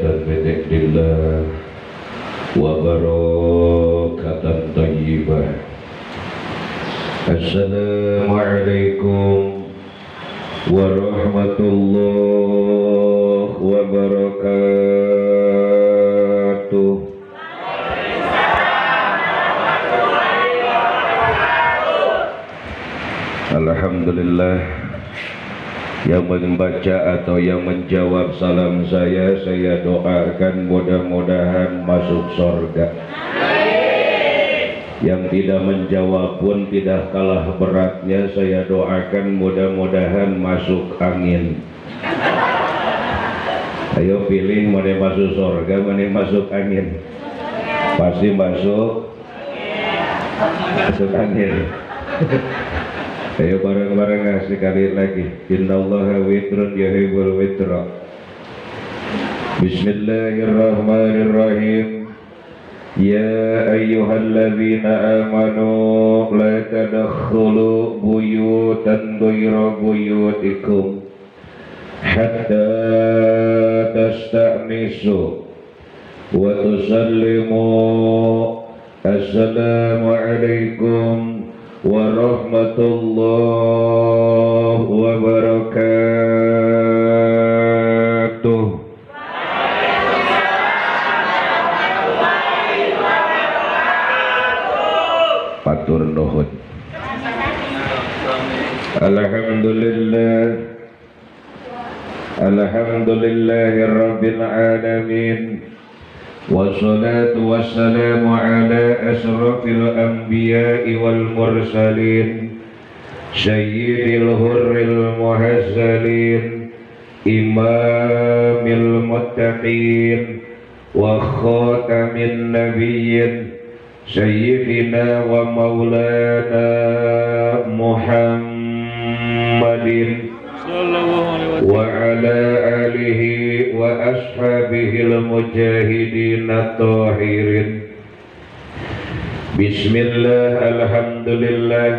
rahmatan min indillah wa barakatan thayyibah. Assalamualaikum warahmatullahi wabarakatuh. Alhamdulillah, yang membaca atau yang menjawab salam saya doakan mudah-mudahan masuk surga. Yang tidak menjawab pun tidak kalah beratnya, saya doakan mudah-mudahan masuk angin. Ayo pilih, mana masuk surga, mana masuk angin. Pasti masuk angin. Ayo bareng-bareng sekali lagi. Innallaha witrun yuhibbul witra. Bismillahirrahmanirrahim. Ya ayyuhalladzina amanu la tadkhulu buyutan ghayra buyutikum hatta tasta'nisu wa tusallimu. Assalamu alaikum warahmatullahi wabarakatuh. Matur nuhun. Alhamdulillah, alhamdulillahirabbil alamin. Wassalatu wassalamu ala asrafil anbiya'i wal mursalin sayyidil hurril muhazzalin imamil muttaqin wa khatamin nabiyyin sayyidina wa maulana Muhammadin wa ala alihi wa ashabihil mujahidin at-tahirin. Bismillah, alhamdulillah.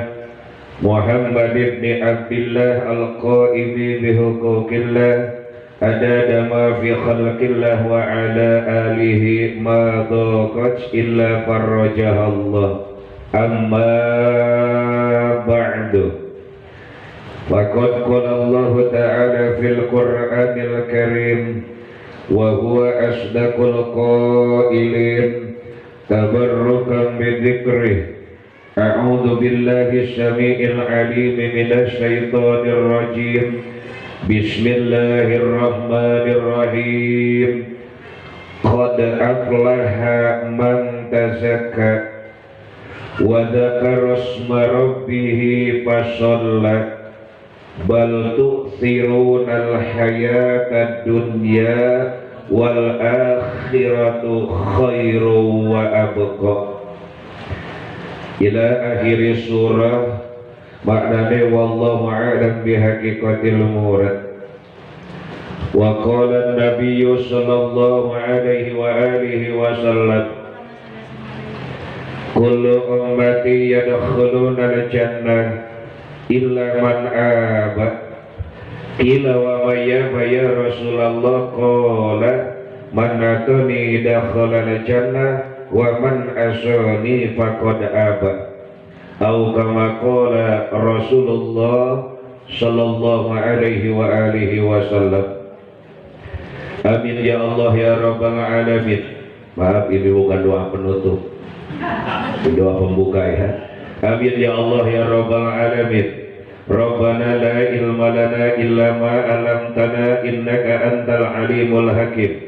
Muhammad ibn Abdillah al-qaimi bihuquqillah adada ma fi khalqillah wa ala alihi ma dhaqat illa farrajahallah. Amma ba'du. Faqad qala Allah ta'ala fil Qur'anil Karim wa huwa asdaqul qailin tabarrukan bi dzikrih. A'udzu billahi syami'il 'alim minasy syaithanir rajim. Bismillahirrahmanirrahim. Qad aflaha man tazakka wa dzakara isma rabbih fasalla bal tu'thirunal hayatad dunya wal akhiratu khairu wa abqa. Ila akhir surah. Maknanya wallahu a'lam bihaqiqatil murad. Wa qala an-nabiy sallallahu alaihi wa alihi wa sallam kullu ummati yadkhuluna al-jannah illa man aba. Qila wa mayyaba ya Rasulullah? Qala man atani dakhala al-jannah wa man asani faqad aba. Atau kama qala Rasulullah sallallahu alaihi wa alihi wasallam. Amin ya Allah ya Rabbal alamin. Maaf, ini bukan doa penutup, ini doa pembuka ya. Amin ya Allah ya Rabbal alamin. Rabbana la ilma lana illa ma 'allamtana innaka antal alimul hakim.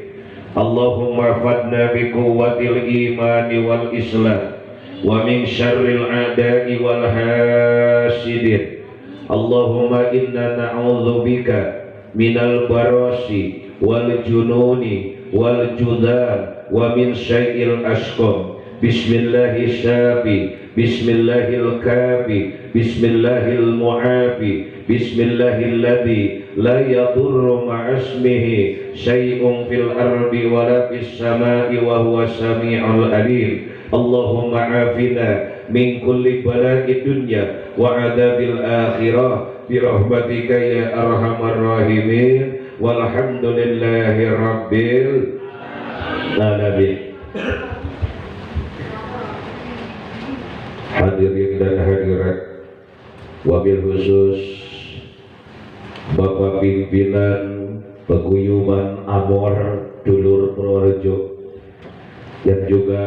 Allahumma fadna bi quwwatil imani wal islam wa min syarril a'da'i wal hasidin. Allahumma inna na'udzubika minal barasi wal jununi wal judhan wa min syai'il asqam. Bismillahis syafi, bismillahil kafi, bismillahil mu'afi, bismillahilladzi la yadurru ma'asmihi syai'un fil ardi wa la fis sama'i wa huwa sami'ul alim. Allahumma afina min kulli bala'i dunya wa adabil akhirah bi rahmatika ya arhamar rahimin. Walhamdulillahi rabbil Amin. Hadirin dan hadirat, wabil khusus Bapak Pimpinan Paguyuban Amor Dulur Purworejo, yang juga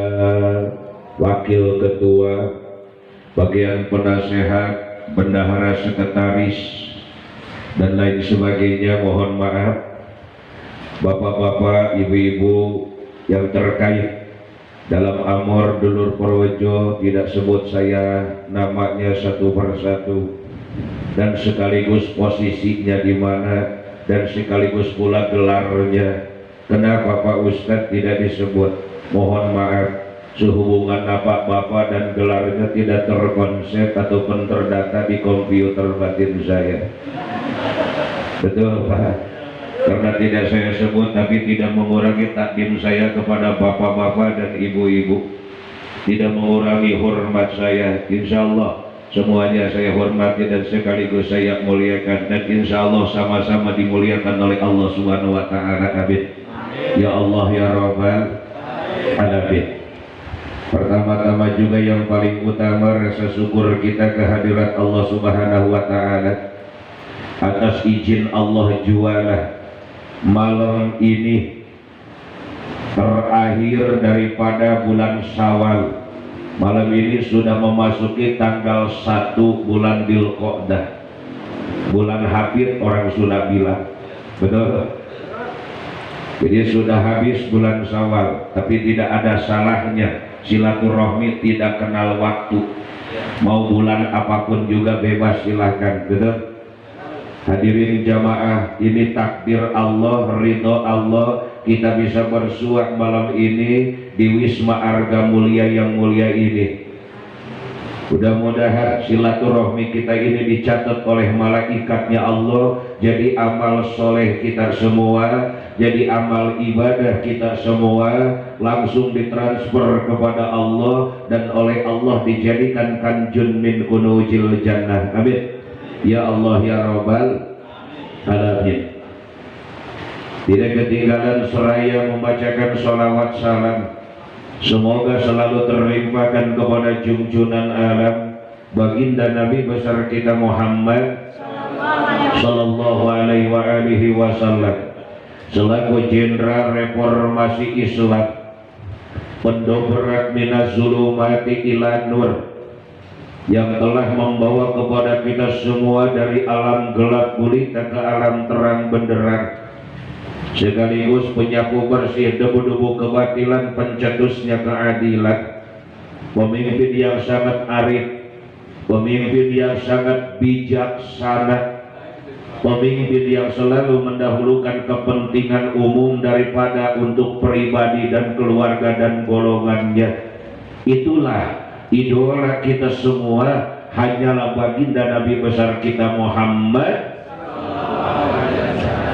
Wakil Ketua, bagian penasehat, bendahara sekretaris, dan lain sebagainya. Mohon maaf Bapak-bapak, ibu-ibu yang terkait dalam Amor Dulur Purworejo, tidak sebut saya namanya satu persatu dan sekaligus posisinya di mana dan sekaligus pula gelarnya. Kenapa Pak Ustadz tidak disebut? Mohon maaf, sehubungan bapak dan gelarnya tidak terkonsep ataupun terdata di komputer batin saya. Betul Pak? Karena tidak saya sebut, tapi tidak mengurangi takdim saya kepada bapak-bapak dan ibu-ibu, tidak mengurangi hormat saya. Insya Allah semuanya saya hormati dan sekaligus saya muliakan, dan insya Allah sama-sama dimuliakan oleh Allah Subhanahu wa Ta'ala. Amin. Ya Allah ya Rabbal Alamin. Pertama-tama juga yang paling utama, rasa syukur kita kehadirat Allah Subhanahu wa Ta'ala. Atas izin Allah jualah malam ini terakhir daripada bulan Syawal. Malam ini sudah memasuki tanggal 1 bulan Dzulqa'dah, bulan Hafid orang sudah bilang, betul? Jadi sudah habis bulan Syawal, tapi tidak ada salahnya silaturahmi tidak kenal waktu. Mau bulan apapun juga bebas, silahkan, betul? Hadirin jamaah, ini takdir Allah, ridho Allah, kita bisa bersuah malam ini di Wisma Arga Mulia yang mulia ini. Mudah-mudahan silaturahmi kita ini dicatat oleh malaikatnya Allah jadi amal soleh kita semua, jadi amal ibadah kita semua, langsung ditransfer kepada Allah dan oleh Allah dijadikan kanjun min kunuzil jannah. Amin. Ya Allah ya Rabbal Alamin. Tidak ketinggalan seraya membacakan sholawat salam, semoga selalu terlimpahkan kepada junjunan alam baginda Nabi besar kita Muhammad sallallahu alaihi wasallam, selaku jenderal reformasi Islam, pendobrak minas zulumati ila nur, yang telah membawa kepada kita semua dari alam gelap gulita ke alam terang benderang, sekaligus penyapu bersih debu-debu kebatilan, pencetusnya keadilan, pemimpin yang sangat arif, pemimpin yang sangat bijaksana, pemimpin yang selalu mendahulukan kepentingan umum daripada untuk pribadi dan keluarga dan golongannya. Itulah idola kita semua, hanyalah baginda Nabi besar kita Muhammad,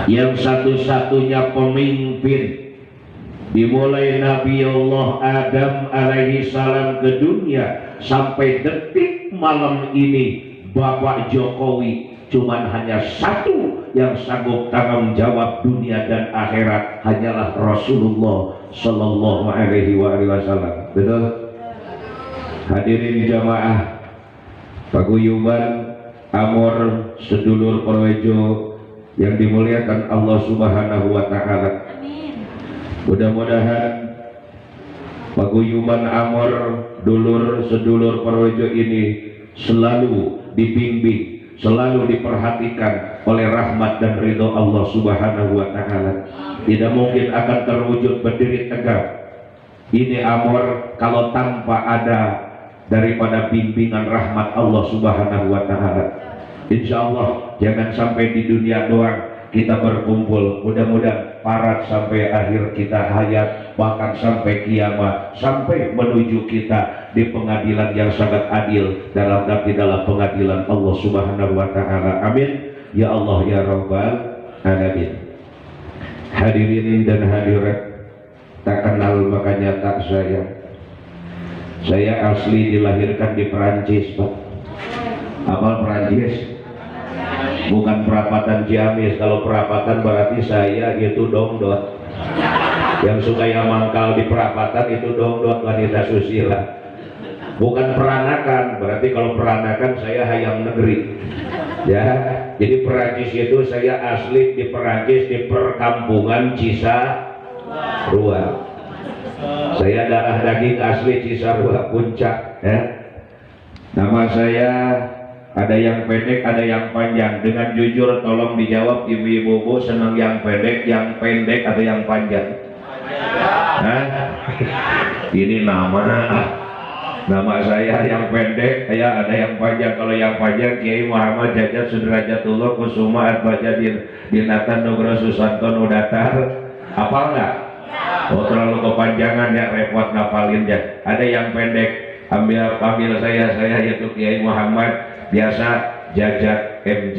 yang satu-satunya pemimpin dimulai Nabi Allah Adam alaihi salam ke dunia sampai detik malam ini. Bapak Jokowi cuman hanya satu yang sanggup tanggung jawab dunia dan akhirat, hanyalah Rasulullah sallallahu alaihi wasallam. Betul? Hadirin jamaah Paguyuban Amor Sedulur Purworejo yang dimuliakan Allah Subhanahu wa Ta'ala. Mudah-mudahan Paguyuban Amor Dulur Sedulur Purworejo ini selalu dibimbing, selalu diperhatikan oleh rahmat dan ridho Allah Subhanahu wa Ta'ala. Tidak mungkin akan terwujud berdiri tegak ini Amor kalau tanpa ada daripada bimbingan rahmat Allah Subhanahu wa Ta'ala. Insya Allah jangan sampai di dunia doang kita berkumpul, mudah-mudahan parat sampai akhir kita hayat, bahkan sampai kiamat, sampai menuju kita di pengadilan yang sangat adil, dalam pengadilan Allah Subhanahu wa Ta'ala. Amin ya Allah ya Rabbal Alamin. Hadirin dan hadirat, tak kenal makanya tak sayang. Saya asli dilahirkan di Perancis, Pak. Apa Perancis? Bukan perapatan Ciamis. Kalau perapatan berarti saya itu dongdot. Yang suka yang mangkal di perapatan itu dong wanita susila. Bukan peranakan, berarti kalau peranakan saya hayam negeri. Ya, jadi Perancis itu saya asli di Perancis di perkampungan Cisarua. Saya darah daging asli Cisarua Puncak. Ya. Nama saya ada yang pendek, ada yang panjang. Dengan jujur tolong dijawab ibu-ibu, Bu, senang yang pendek atau yang panjang? Hah? Ini nama saya yang pendek, ada yang panjang. Kalau yang panjang Kiai Muhammad Jajat Sudrajatullah Kusuma Atbaja Dinatan Nugroho Susanto Nudatar. Hafal nggak? Oh, terlalu kepanjangan ya, repot ngapalin ya. Ada yang pendek, ambil saya yaitu Kiai Muhammad biasa Jajat MJ.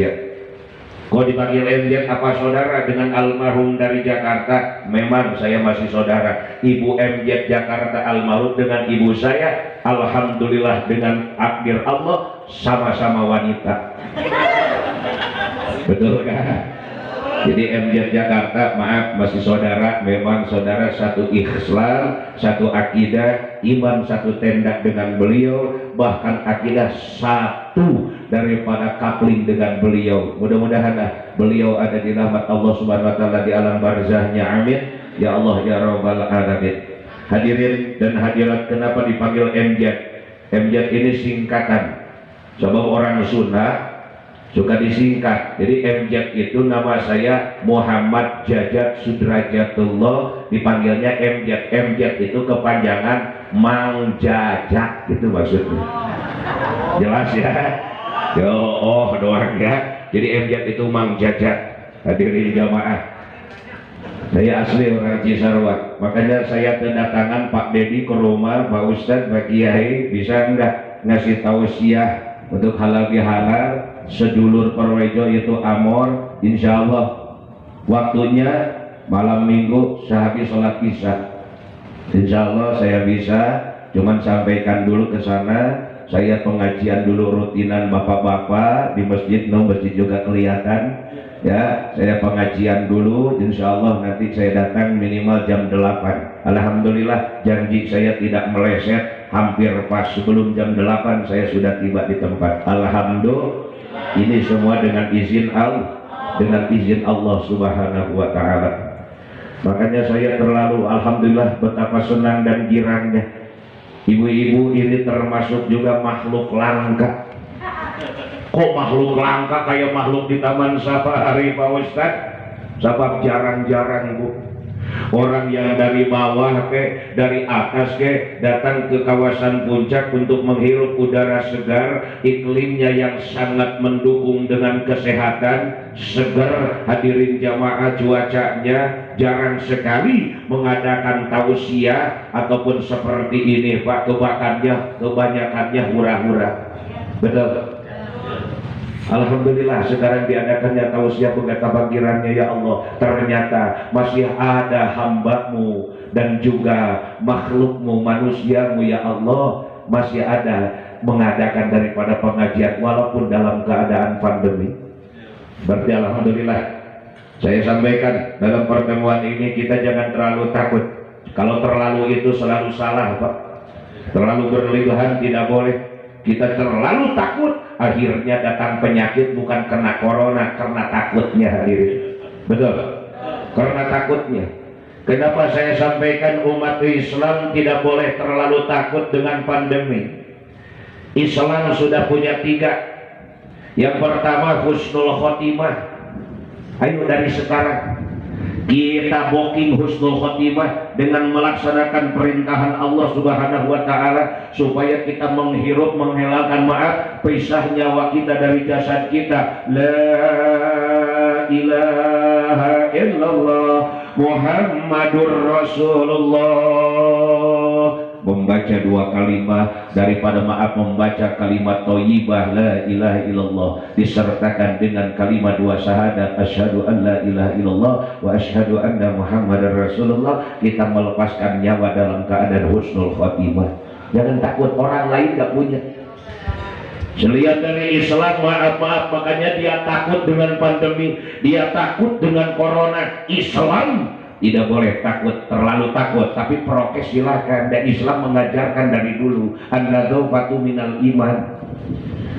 Kok dipanggil MJ apa saudara dengan almarhum dari Jakarta? Memang saya masih saudara. Ibu MJ Jakarta almarhum dengan ibu saya, alhamdulillah dengan takdir Allah sama-sama wanita. Betul kan? Jadi MJ Jakarta maaf masih saudara, memang saudara satu Islam, satu akidah, iman satu tenda dengan beliau, bahkan akidah satu daripada kapling dengan beliau. Mudah-mudahan beliau ada di rahmat Allah Subhanahu wa taala di alam barzahnya, amin ya Allah ya rabbal alamin. Hadirin dan hadirat, kenapa dipanggil MJ? MJ ini singkatan, sebab orang Sunda suka disingkat. Jadi MJ itu nama saya Muhammad Jajat Sudrajatullah, dipanggilnya MJ. MJ itu kepanjangan Mang Jajak, gitu maksudnya. Jelas ya? Doang ya. Jadi MJ itu Mang Jajak. Hadirin jamaah, saya asli orang Cisarua, makanya saya kedatangan Pak Dedi ke rumah Pak Ustadz, Pak Kiai, bisa enggak ngasih tausiah untuk halal bihalal sedulur Purworejo itu Amor. Insya Allah waktunya malam minggu sehabis sholat isya. Insya Allah saya bisa, cuman sampaikan dulu ke sana. Saya pengajian dulu rutinan bapak-bapak di masjid, masjid juga kelihatan ya. Saya pengajian dulu, insya Allah nanti saya datang minimal jam 8. Alhamdulillah janji saya tidak meleset, hampir pas sebelum jam 8 saya sudah tiba di tempat. Alhamdulillah, ini semua dengan izin Allah Subhanahu wa taala. Makanya saya terlalu alhamdulillah betapa senang dan girangnya. Ibu-ibu ini termasuk juga makhluk langka. Kok makhluk langka kayak makhluk di Taman Safari Pak Ustadz? Sebab jarang-jarang Bu, orang yang dari bawah dari atas datang ke kawasan puncak untuk menghirup udara segar, iklimnya yang sangat mendukung dengan kesehatan, segar. Hadirin jamaah, cuacanya jarang sekali mengadakan tausiah ataupun seperti ini Pak. Kebanyakannya hura-hura. Betul. Alhamdulillah sekarang diadakannya tausiah betapa girangnya ya Allah. Ternyata masih ada hambamu dan juga makhlukmu, manusiamu ya Allah, masih ada mengadakan daripada pengajian walaupun dalam keadaan pandemi. Berarti alhamdulillah. Saya sampaikan dalam pertemuan ini kita jangan terlalu takut. Kalau terlalu itu selalu salah Pak. Terlalu berlebihan tidak boleh. Kita terlalu takut, akhirnya datang penyakit bukan karena corona, karena takutnya hadirin. Betul? Karena takutnya. Kenapa saya sampaikan umat Islam tidak boleh terlalu takut dengan pandemi? Islam sudah punya 3. Yang pertama husnul khotimah. Ayo dari sekarang kita booking husnul khotimah dengan melaksanakan perintahan Allah Subhanahu wa taala supaya kita menghirup, menghilangkan pisah nyawa kita dari jasad kita. La ilaha illallah Muhammadur Rasulullah. Membaca 2 kalimat daripada membaca kalimat thayyibah la ilaha illallah disertakan dengan kalimat 2 syahadat asyhadu an la ilaha illallah wa asyhadu anna muhammadar rasulullah, kita melepaskan nyawa dalam keadaan husnul khotimah. Jangan takut, orang lain gak punya. Selihat dari Islam, maaf makanya dia takut dengan pandemi, dia takut dengan corona. Islam Tidak boleh takut, terlalu takut, tapi prokes silakan. Dan Islam mengajarkan dari dulu, an-nadzafatu minal iman.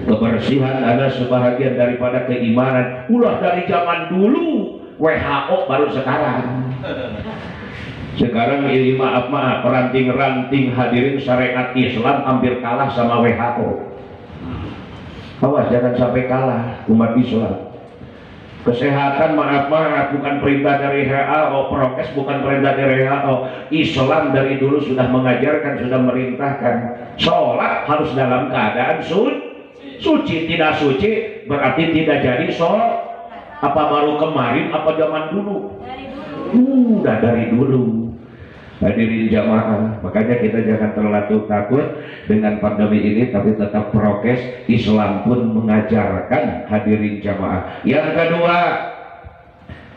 Kebersihan adalah sebahagian daripada keimanan. Ulah dari zaman dulu, WHO baru sekarang. Sekarang ini maaf ranting-ranting hadirin syariat Islam hampir kalah sama WHO. Awas jangan sampai kalah umat Islam. Kesehatan maaf bukan perintah dari WHO, prokes bukan perintah dari WHO. Islam dari dulu sudah mengajarkan, sudah merintahkan. Sholat harus dalam keadaan suci, tidak suci berarti tidak jadi sholat. Apa baru kemarin, apa zaman dulu? Udah dari dulu. Hadirin jamaah, makanya kita jangan terlalu takut dengan pandemi ini, tapi tetap prokes. Islam pun mengajarkan, hadirin jamaah. Yang kedua,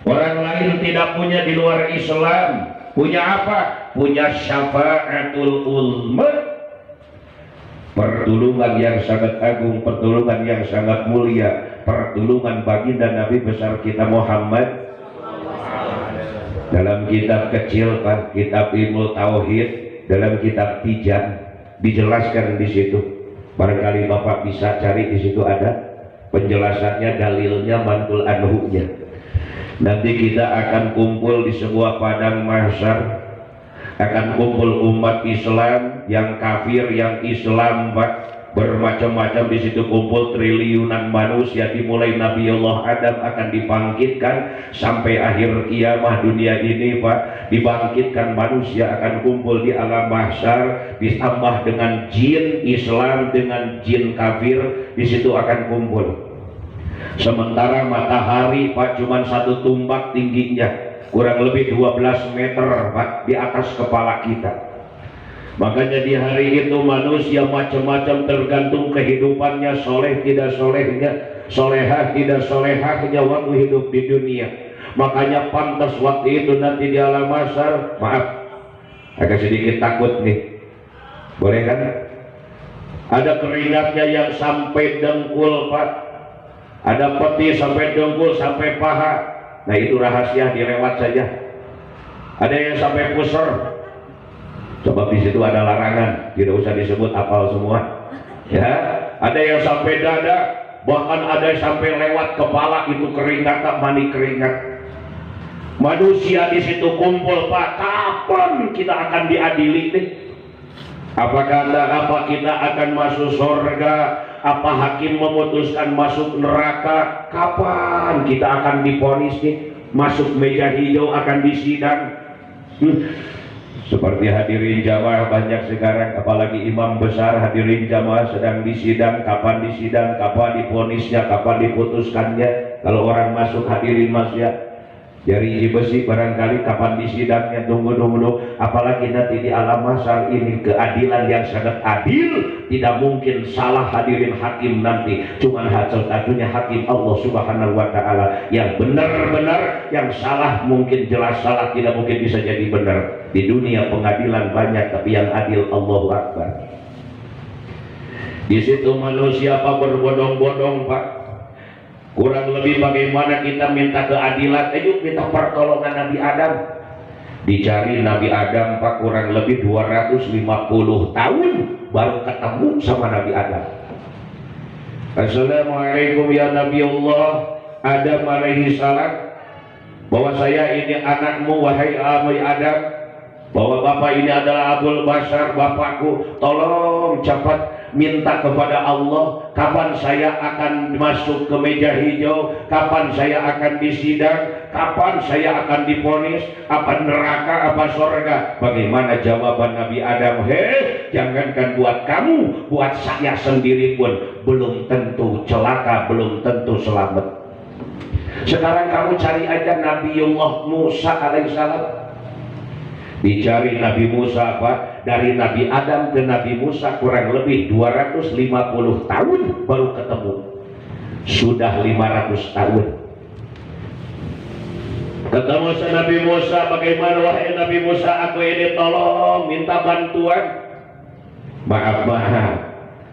orang lain tidak punya di luar Islam. Punya apa? Punya syafa'atul ulma, pertolongan yang sangat agung, pertolongan yang sangat mulia, pertolongan baginda Nabi besar kita Muhammad. Dalam kitab kecil Pak, kitab Ilmu Tauhid, dalam kitab Tijan dijelaskan di situ. Barangkali Bapak bisa cari di situ ada penjelasannya, dalilnya, mantul anhunya. Nanti kita akan kumpul di sebuah padang mahsyar, akan kumpul umat Islam yang kafir, yang Islam Pak, bermacam-macam di situ kumpul triliunan manusia, dimulai Nabi Allah Adam akan dibangkitkan sampai akhir kiamah dunia ini Pak, dibangkitkan manusia akan kumpul di alam mahsyar, ditambah dengan jin Islam dengan jin kafir di situ akan kumpul. Sementara matahari Pak cuma satu tumbak tingginya, kurang lebih 12 meter Pak di atas kepala kita. Makanya di hari itu manusia macam-macam tergantung kehidupannya, soleh tidak solehnya, solehah tidak solehahnya waktu hidup di dunia. Makanya pantas waktu itu nanti di alam mahsyar, maaf agak sedikit takut nih, boleh kan? Ada keringatnya yang sampai dengkul Pak, ada peti sampai dengkul sampai paha. Nah itu rahasia, dilewat saja. Ada yang sampai pusar. Sebab di situ ada larangan, tidak usah disebut apal semua. Ya, ada yang sampai dada, bahkan ada yang sampai lewat kepala, itu keringat, mani keringat. Manusia di situ kumpul Pak, kapan kita akan diadili nih? Apa kita akan masuk surga? Apa hakim memutuskan masuk neraka? Kapan kita akan divonis nih? Masuk meja hijau akan disidang. Seperti hadirin jamaah banyak sekarang, apalagi imam besar, hadirin jamaah sedang disidang, kapan disidang, kapan divonisnya, kapan diputuskannya. Kalau orang masuk hadirin mas ya, dari besi barangkali kapan disidangnya, tunggu. Apalagi nanti di alam mahsyar ini keadilan yang sangat adil, tidak mungkin salah hadirin hakim nanti, cuman satu-satunya hakim Allah Subhanahu wa Ta'ala yang benar-benar, yang salah mungkin jelas salah, tidak mungkin bisa jadi benar. Di dunia pengadilan banyak, tapi yang adil Allahu Akbar. Di situ manusia apa berbondong-bondong Pak. Kurang lebih bagaimana kita minta keadilan, yuk minta pertolongan Nabi Adam. Dicari Nabi Adam Pak, kurang lebih 250 tahun baru ketemu sama Nabi Adam. Assalamualaikum ya Nabi Allah Adam alaihi salam, bahwa saya ini anakmu wahai Adam, bahwa bapak ini adalah Abul Bashar, bapakku, tolong cepat minta kepada Allah kapan saya akan masuk ke meja hijau, kapan saya akan disidang, kapan saya akan divonis, apa neraka apa surga. Bagaimana jawaban Nabi Adam? Jangankan buat kamu, buat saya sendiri pun belum tentu celaka, belum tentu selamat. Sekarang kamu cari aja Nabiullah Musa alaihissalam. Dicari Nabi Musa Pak, dari Nabi Adam ke Nabi Musa kurang lebih 250 tahun baru ketemu. Sudah 500 tahun ketemu sama Nabi Musa. Bagaimana wahai Nabi Musa, aku ini tolong minta bantuan. Maaf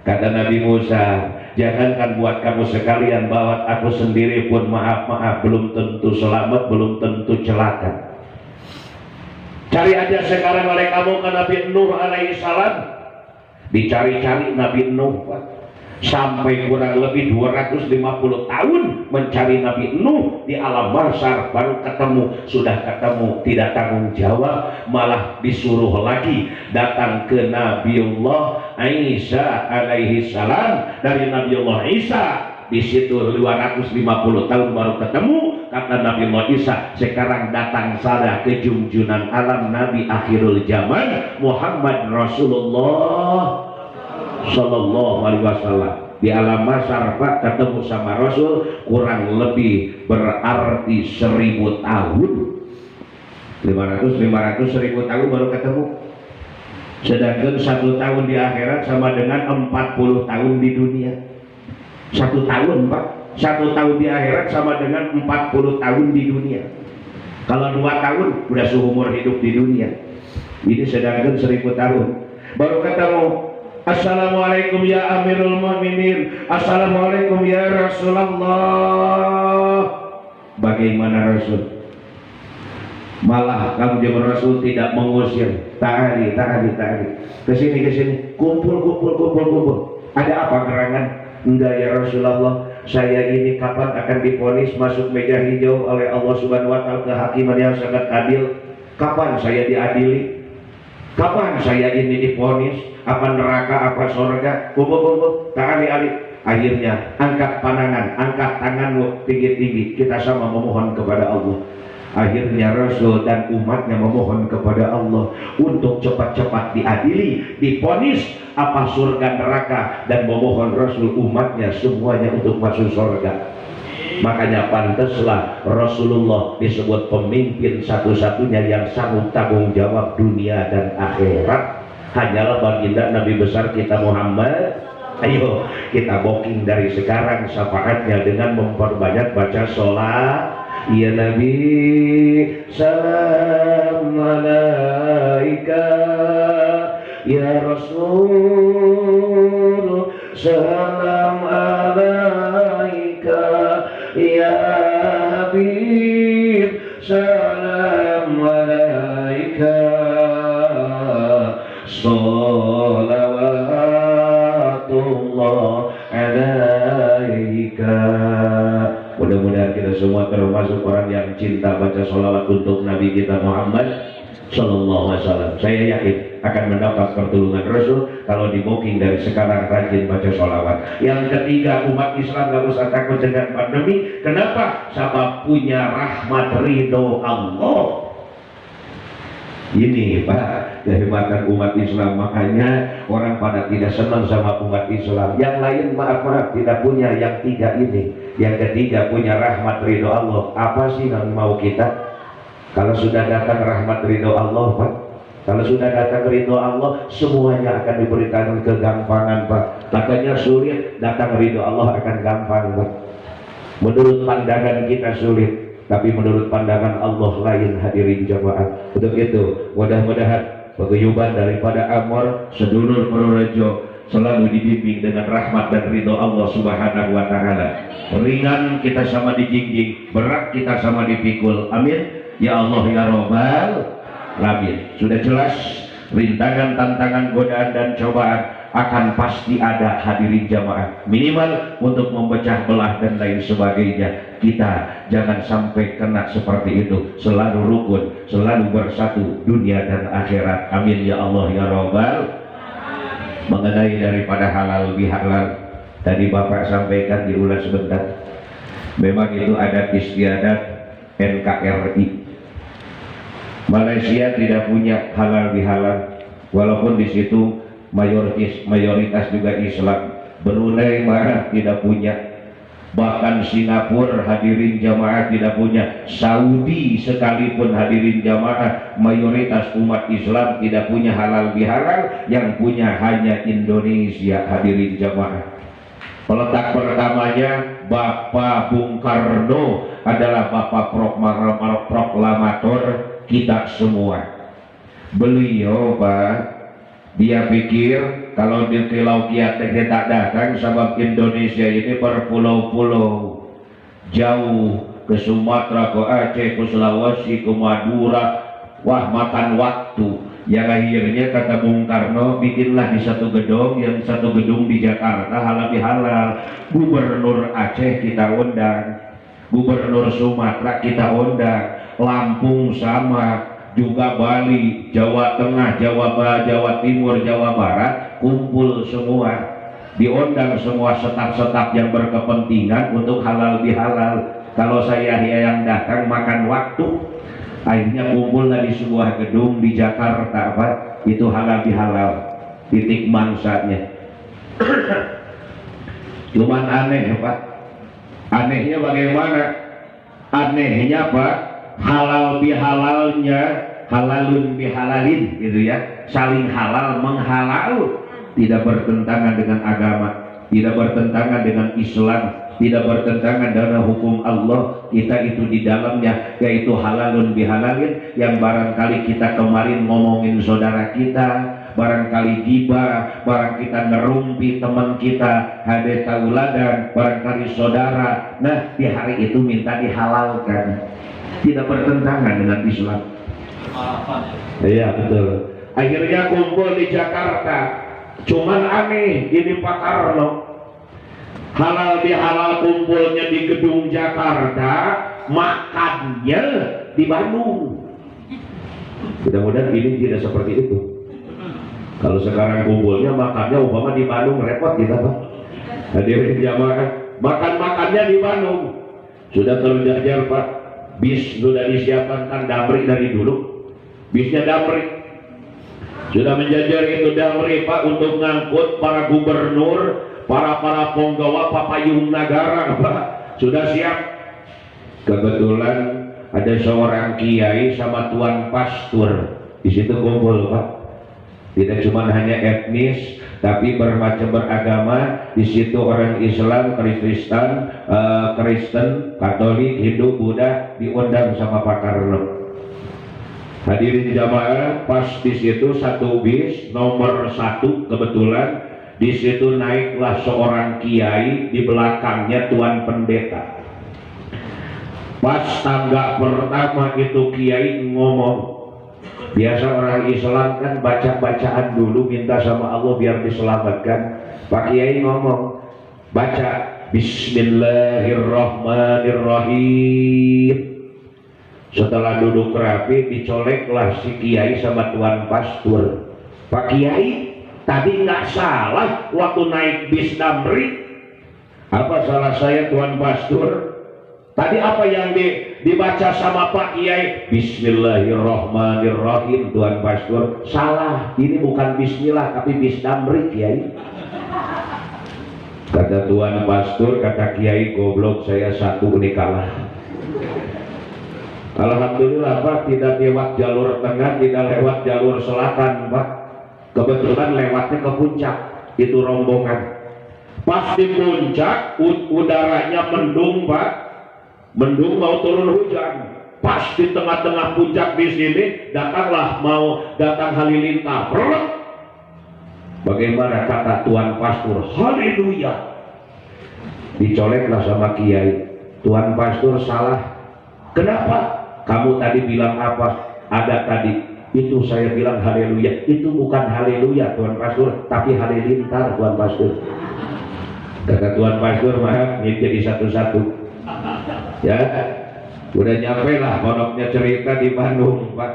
kata Nabi Musa, jangankan buat kamu sekalian, buat aku sendiri pun maaf belum tentu selamat, belum tentu celaka. Cari aja sekarang oleh kamu ke Nabi Nuh alaihi salam, dicari-cari Nabi Nuh sampai kurang lebih 250 tahun mencari Nabi Nuh di alam mahsyar, baru ketemu. Sudah ketemu tidak tanggung jawab, malah disuruh lagi datang ke Nabiullah Isa alaihi salam. Dari Nabiullah Isa di situ 250 tahun baru ketemu. Kata Nabiullah Isa, sekarang datang sada ke junjunan alam Nabi akhirul zaman Muhammad Rasulullah Sallallahu Alaihi Wasallam di alam mahsyar, Pak, ketemu sama Rasul kurang lebih berarti 1000 tahun, 500 1000 tahun baru ketemu. Sedangkan 1 tahun di akhirat sama dengan 40 tahun di dunia. 1 tahun, Pak, 1 tahun di akhirat sama dengan 40 tahun di dunia. Kalau 2 tahun udah seumur hidup di dunia. Ini sedangkan 1000 tahun baru ketemu. Assalamualaikum ya Amirul Mu'minin, Assalamualaikum ya Rasulullah. Bagaimana Rasul? Malah kamu Rasul tidak mengusir. Ta'ali kesini, kumpul. Ada apa gerangan? Enggak ya Rasulullah, saya ini kapan akan divonis masuk meja hijau oleh Allah Subhanahu wa Ta'ala, kehakiman yang sangat adil. Kapan saya diadili? Kapan saya ini divonis? Apa neraka, apa surga? Kumpul, ta'ali. Akhirnya angkat pandangan, angkat tanganmu tinggi-tinggi, kita sama memohon kepada Allah. Akhirnya Rasul dan umatnya memohon kepada Allah untuk cepat-cepat diadili, divonis apa surga neraka, dan memohon Rasul umatnya semuanya untuk masuk surga. Makanya pantaslah Rasulullah disebut pemimpin satu-satunya yang sanggup tanggung jawab dunia dan akhirat. Hanyalah baginda Nabi besar kita Muhammad. Ayo kita booking dari sekarang syafaatnya dengan memperbanyak baca sholat. Ya Nabi salam alaika, ya Rasul salam alaika, ya Habib salam alaika, salawatullah alaika. Mudah-mudahan kita semua termasuk orang yang cinta baca sholawat untuk Nabi kita Muhammad Sallallahu Alaihi Wasallam. Saya yakin akan mendapat pertolongan Rasul kalau di booking dari sekarang rajin baca sholawat. Yang ketiga, umat Islam gak usah takut dengan pandemi. Kenapa? Sebab punya rahmat ridho Allah. Ini Pak, kehebatan umat Islam. Makanya orang pada tidak senang sama umat Islam. Yang lain maaf tidak punya yang tiga ini. Yang ketiga punya rahmat ridho Allah. Apa sih yang mau kita? Kalau sudah datang rahmat ridho Allah, Pak, kalau sudah datang ridho Allah, semuanya akan diberikan kegampangan, Pak. Makanya sulit, datang ridho Allah akan gampang, Pak. Menurut pandangan kita sulit, tapi menurut pandangan Allah lain, hadirin jamaah. Untuk itu mudah-mudahan paguyuban daripada Amor sedulur Purworejo selalu dibimbing dengan rahmat dan ridho Allah Subhanahu wa Ta'ala. Ringan kita sama dijingjing, berat kita sama dipikul. Amin ya Allah ya Rabbal alamin. Sudah jelas rintangan, tantangan, godaan dan cobaan akan pasti ada, hadirin jamaah. Minimal untuk memecah belah dan lain sebagainya, kita jangan sampai kena seperti itu. Selalu rukun, selalu bersatu dunia dan akhirat. Amin ya Allah ya Rabbal. Mengenai daripada halal bihalal, tadi Bapak sampaikan diulas sebentar. Memang itu adat istiadat NKRI. Malaysia tidak punya halal bihalal, walaupun di situ mayoritas juga Islam. Brunei mah tidak punya. Bahkan Singapura, hadirin jamaah, tidak punya. Saudi sekalipun, hadirin jamaah, mayoritas umat Islam tidak punya halal bihalal. Yang punya hanya Indonesia, hadirin jamaah. Peletak pertamanya Bapak Bung Karno adalah Bapak proklamator kita semua. Beliau, Pak, dia pikir kalau di Pulau Kiat tak datang, sebab Indonesia ini berpulau-pulau, jauh ke Sumatera, ke Aceh, ke Sulawesi, ke Madura, wah makan waktu. Yang akhirnya kata Bung Karno, bikinlah di satu gedung, yang satu gedung di Jakarta halal bihalal. Gubernur Aceh kita undang, Gubernur Sumatera kita undang, Lampung sama, juga Bali, Jawa Tengah, Jawa Timur, Jawa Barat, kumpul semua, diundang semua staf-staf yang berkepentingan untuk halal bihalal. Kalau saya yang datang makan waktu. Akhirnya kumpul di sebuah gedung di Jakarta, Pak. Itu halal bihalal, titik mangsanya. Cuman aneh, Pak. Anehnya bagaimana? Anehnya, Pak, halal bihalalnya, halalun bihalalin, gitu ya. Saling halal menghalal, tidak bertentangan dengan agama, tidak bertentangan dengan Islam, tidak bertentangan dengan hukum Allah. Kita itu di dalamnya, yaitu halalun bihalalin. Yang barangkali kita kemarin ngomongin saudara kita, barangkali gibah, barang kita ngerumpi teman kita, hade tauladan, barangkali saudara. Nah, di hari itu minta dihalalkan, tidak bertentangan dengan Islam. Iya betul. Akhirnya kumpul di Jakarta. Cuman aneh ini Pak Karno, halal bihalal kumpulnya di gedung Jakarta, makannya di Bandung. Mudah-mudahan ini tidak seperti itu. Kalau sekarang kumpulnya makannya umpama di Bandung, repot kita, Pak. Hadirin jamaah, makan-makannya di Bandung. Sudah terjajar, Pak. Bis sudah disiapkan, kan Damri dari dulu. Bisnya Damri. Sudah menjajar itu Damri, Pak, untuk ngangkut para gubernur, para penggawa papayung negara, Pak. Sudah siap. Kebetulan ada seorang kiai sama tuan pastor di situ kumpul, Pak. Tidak cuma hanya etnis, tapi bermacam beragama. Di situ orang Islam, Kristen, Katolik, Hindu, Buddha diundang sama Pak Karno. Hadirin jamaah, pas di situ satu bis nomor 1 kebetulan di situ naiklah seorang kiai, di belakangnya tuan pendeta. Pas tangga pertama itu kiai ngomong. Biasa orang Islam kan baca-bacaan dulu, minta sama Allah biar diselamatkan. Pak Kiai ngomong, baca Bismillahirrahmanirrahim. Setelah duduk rapi, dicoleklah si kiai sama tuan pastor. Pak Kiai, tadi nggak salah waktu naik bis Damri. Apa salah saya tuan pastor? Tadi apa yang dibaca sama Pak Kiai? Bismillahirrahmanirrahim, tuan pastor. Salah, ini bukan bismillah tapi bis Damri, Kiai. Kata tuan pastor, kata Kiai, goblok saya satu ini kalah. Alhamdulillah, Pak, tidak lewat jalur tengah, tidak lewat jalur selatan, Pak. Kebetulan lewatnya ke puncak, itu rombongan. Pas di puncak, udaranya mendung, Pak. Mendung mau turun hujan. Pas di tengah-tengah puncak di sini, mau datang halilintar. Bagaimana kata tuan pastor? Haleluya. Dicoleklah sama kiai. Tuan pastor salah. Kenapa? Kamu tadi bilang apa? Ada tadi. Itu saya bilang haleluya. Itu bukan haleluya, tuan pastor, tapi halilintar, tuan pastor. Kata tuan pastor, maaf, ini jadi satu-satu. Ya, udah nyampe lah pondoknya cerita di Bandung, Pak.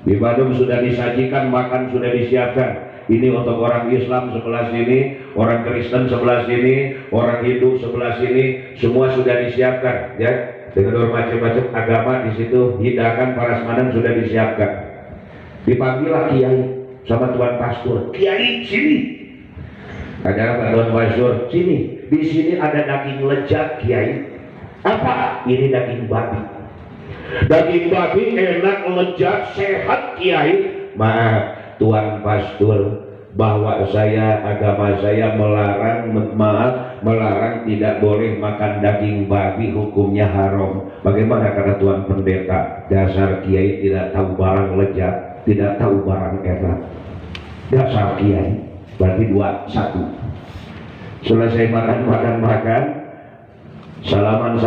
Di Bandung sudah disajikan, makan sudah disiapkan. Ini untuk orang Islam sebelah sini, orang Kristen sebelah sini, orang Hindu sebelah sini, semua sudah disiapkan, ya. Dengan macam-macam agama di situ, hidangan para semadang sudah disiapkan. Dipanggillah kiai sama tuan pastor. Kiai, sini. Ada apa tuan pastor? Sini. Di sini ada daging lezat, kiai. Apa? Ini daging babi. Daging babi enak, lezat, sehat, kiai. Maaf, tuan pastor, bahwa agama saya melarang tidak boleh makan daging babi, hukumnya haram. Bagaimana kata tuan pendeta? Dasar kiai tidak tahu barang lezat, tidak tahu barang enak. Dasar kiai. Berarti 2-1. Selesai makan, salaman,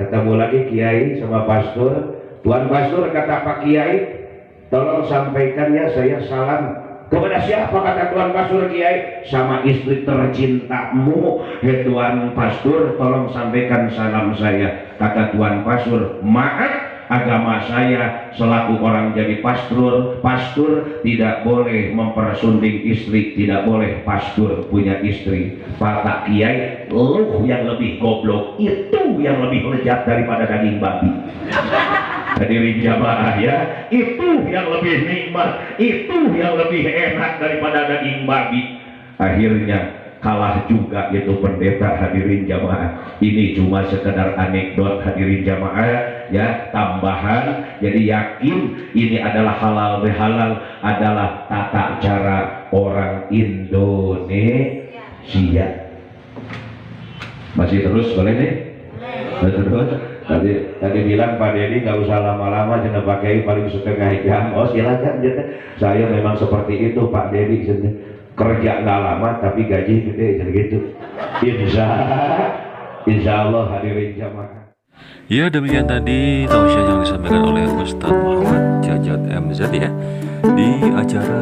ketemu lagi kiai sama pastor. Tuan Pastor, kata Pak Kiai, tolong sampaikan ya saya salam. Kepada siapa, kata Tuan Pastor Kiai? Sama istri tercintamu. Hei Tuan Pastor, tolong sampaikan salam saya. Kata Tuan Pastor, maaf, agama saya selaku orang jadi pastor tidak boleh mempersunding istri, tidak boleh pastor punya istri. Kata Kiai, lu yang lebih goblok, itu yang lebih lezat daripada daging babi. Hadirin jamaah ya, itu yang lebih nikmat, itu yang lebih enak daripada daging babi. Akhirnya kalah juga itu pendeta. Hadirin jamaah, ini cuma sekedar anekdot. Hadirin jamaah ya, tambahan. Jadi yakin ini adalah halal bihalal, adalah tata cara orang Indonesia. Masih terus boleh nih? Terus. Tadi bilang Pak Dedi nggak usah lama-lama, jangan pakai paling setengah jam. Oh silakan, saya memang seperti itu Pak Dedi, kerja nggak lama tapi gaji gede, jadi gitu. Insya Allah. Hadirin jamaah. Ya, demikian tadi tausiah yang disampaikan oleh Ustadz Muhammad Jajat MZ ya di acara